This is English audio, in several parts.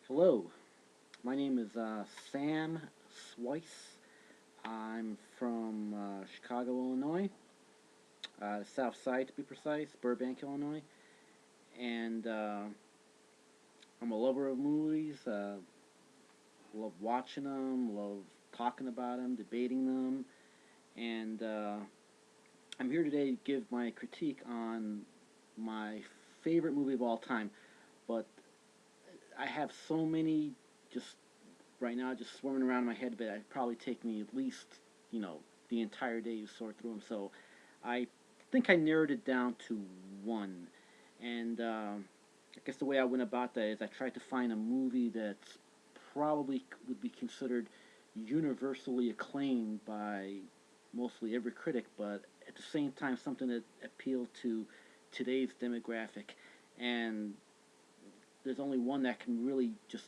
Hello, my name is Sam Swice. I'm from Chicago, Illinois, South Side to be precise, Burbank, Illinois, and I'm a lover of movies. Love watching them, love talking about them, debating them, and I'm here today to give my critique on my favorite movie of all time. But I have so many just right now just swimming around in my head, but it'd probably take me at least, the entire day to sort through them. So I think I narrowed it down to one. And I guess the way I went about that is I tried to find a movie that's probably would be considered universally acclaimed by mostly every critic, but at the same time something that appealed to today's demographic. And there's only one that can really just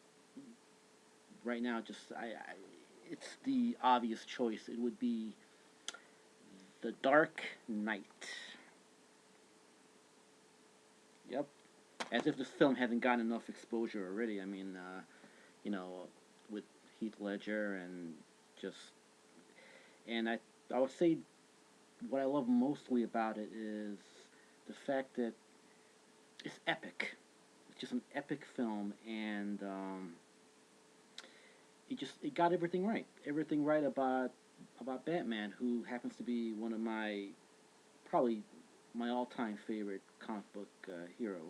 right now just it's the obvious choice. It would be The Dark Knight. Yep. As if this film hasn't gotten enough exposure already. I mean, you know, with Heath Ledger and just and I would say what I love mostly about it is the fact that it's epic. It's just an epic film, and it got everything right about Batman, who happens to be one of my probably my all-time favorite comic book hero.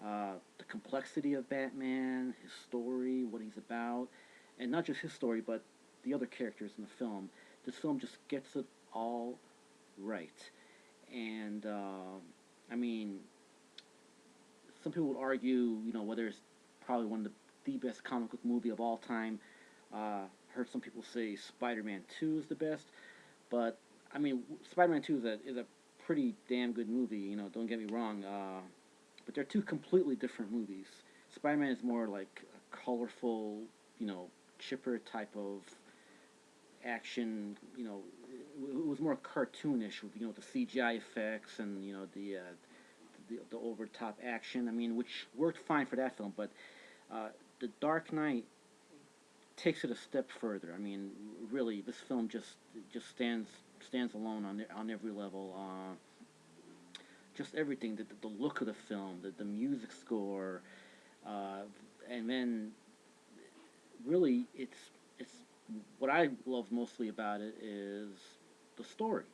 The complexity of Batman, his story, what he's about, and not just his story, but the other characters in the film. This film just gets it all right, and I mean, some people would argue, whether it's probably one of the best comic book movie of all time. Heard some people say Spider-Man 2 is the best, but I mean, Spider-Man 2 is a pretty damn good movie. Don't get me wrong. But they're two completely different movies. Spider-Man is more like a colorful, chipper type of action. It was more cartoonish with the CGI effects and the over top action. I mean, which worked fine for that film, but the Dark Knight takes it a step further. I mean, really, this film just stands alone on every level. Just everything, the look of the film, the music score, uh, and then really it's what I love mostly about it is the story,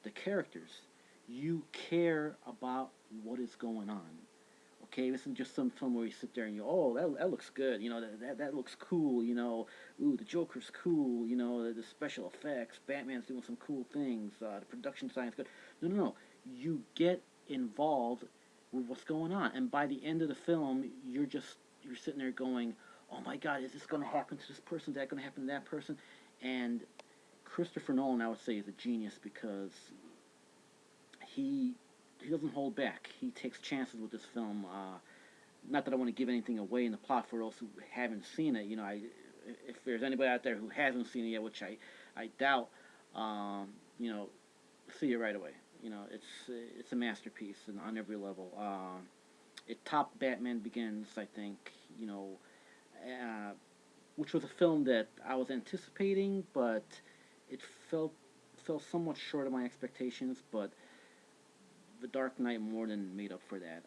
the characters. You care about what is going on. Okay, this isn't just some film where you sit there and you, oh, that looks good, that looks cool, ooh, the Joker's cool, the special effects, Batman's doing some cool things, the production design's good. No, no, no, you get involved with what's going on, and by the end of the film, you're sitting there going, oh my God, is this going to happen to this person? Is that going to happen to that person? And Christopher Nolan, I would say, is a genius because he he doesn't hold back. He takes chances with this film. Not that I want to give anything away in the plot for those who haven't seen it. If there's anybody out there who hasn't seen it yet, which I doubt, um, you know, see it right away. It's a masterpiece on every level. It topped Batman Begins, I think. Uh, which was a film that I was anticipating, but it fell somewhat short of my expectations. But The Dark Knight more than made up for that.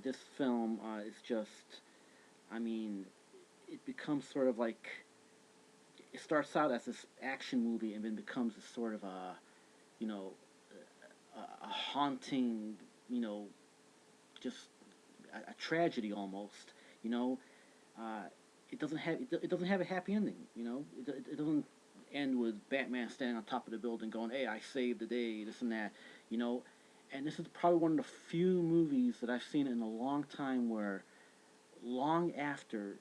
This film is just, I mean, it becomes sort of like it starts out as this action movie and then becomes a sort of you know, a haunting, you know, just a tragedy almost. You know, uh, it doesn't have a happy ending. It doesn't end with Batman standing on top of the building going, "Hey, I saved the day," this and that. You know, and this is probably one of the few movies that I've seen in a long time where, long after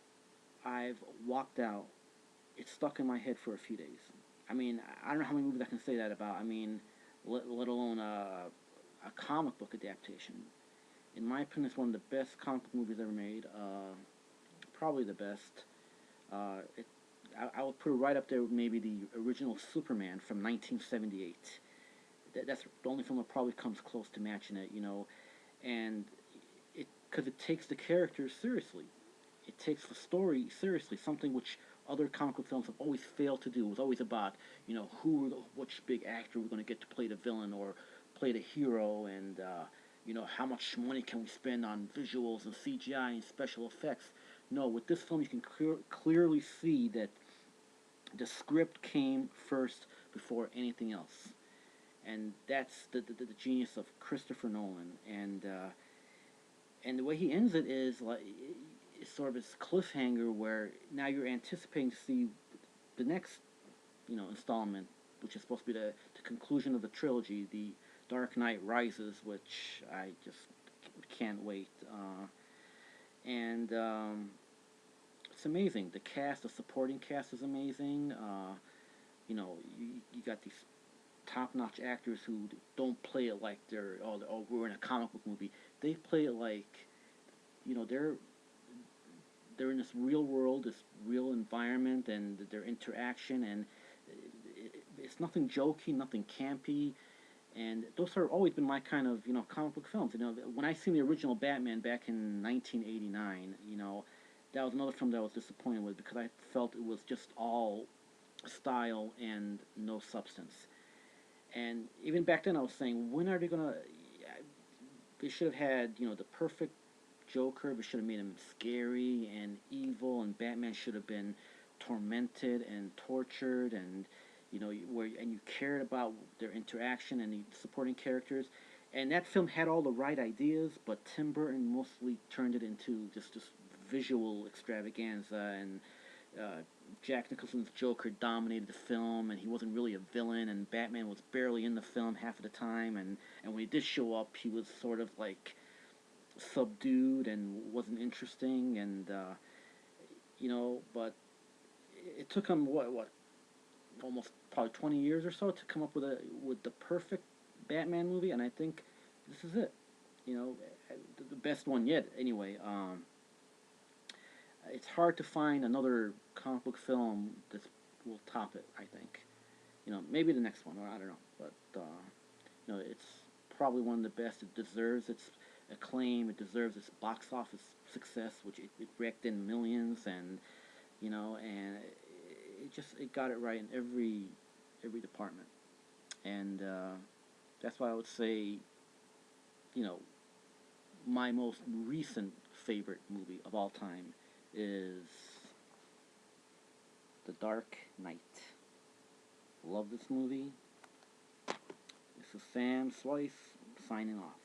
I've walked out, it's stuck in my head for a few days. I mean, I don't know how many movies I can say that about. I mean, let alone a comic book adaptation. In my opinion, it's one of the best comic book movies ever made. Probably the best. It, I would put it right up there with maybe the original Superman from 1978. That's the only film that probably comes close to matching it, and it because it takes the characters seriously. it takes the story seriously, something which other comic book films have always failed to do. It was always about, which big actor we're going to get to play the villain or play the hero, and how much money can we spend on visuals and CGI and special effects. No, with this film, you can clearly see that the script came first before anything else, and that's the genius of Christopher Nolan. And the way he ends it is like it's sort of this cliffhanger where now you're anticipating to see the next installment, which is supposed to be the conclusion of the trilogy, the Dark Knight Rises, which I just can't wait. And It's amazing. The cast, the supporting cast, is amazing. You got these top-notch actors who don't play it like we're in a comic book movie. They play it like they're in this real world, this real environment, and their interaction, and it's nothing jokey, nothing campy, and those have always been my kind of comic book films. When I seen the original Batman back in 1989, that was another film that I was disappointed with because I felt it was just all style and no substance. And even back then, I was saying, when are they gonna? They should have had the perfect Joker. They should have made him scary and evil, and Batman should have been tormented and tortured, and you cared about their interaction and the supporting characters. And that film had all the right ideas, but Tim Burton mostly turned it into just this visual extravaganza, and Jack Nicholson's Joker dominated the film, and he wasn't really a villain, and Batman was barely in the film half of the time, and when he did show up, he was sort of like subdued and wasn't interesting, and but it took him what almost probably 20 years or so to come up with the perfect Batman movie, and I think this is it. You know, the best one yet. Anyway, it's hard to find another comic book film that will top it. I think. Maybe the next one, or I don't know, but it's probably one of the best. It deserves its acclaim. It deserves its box office success, which it raked in millions, and it got it right in every department, and that's why I would say, you know, my most recent favorite movie of all time is The Dark Knight. Love this movie. This is Sam Slice signing off.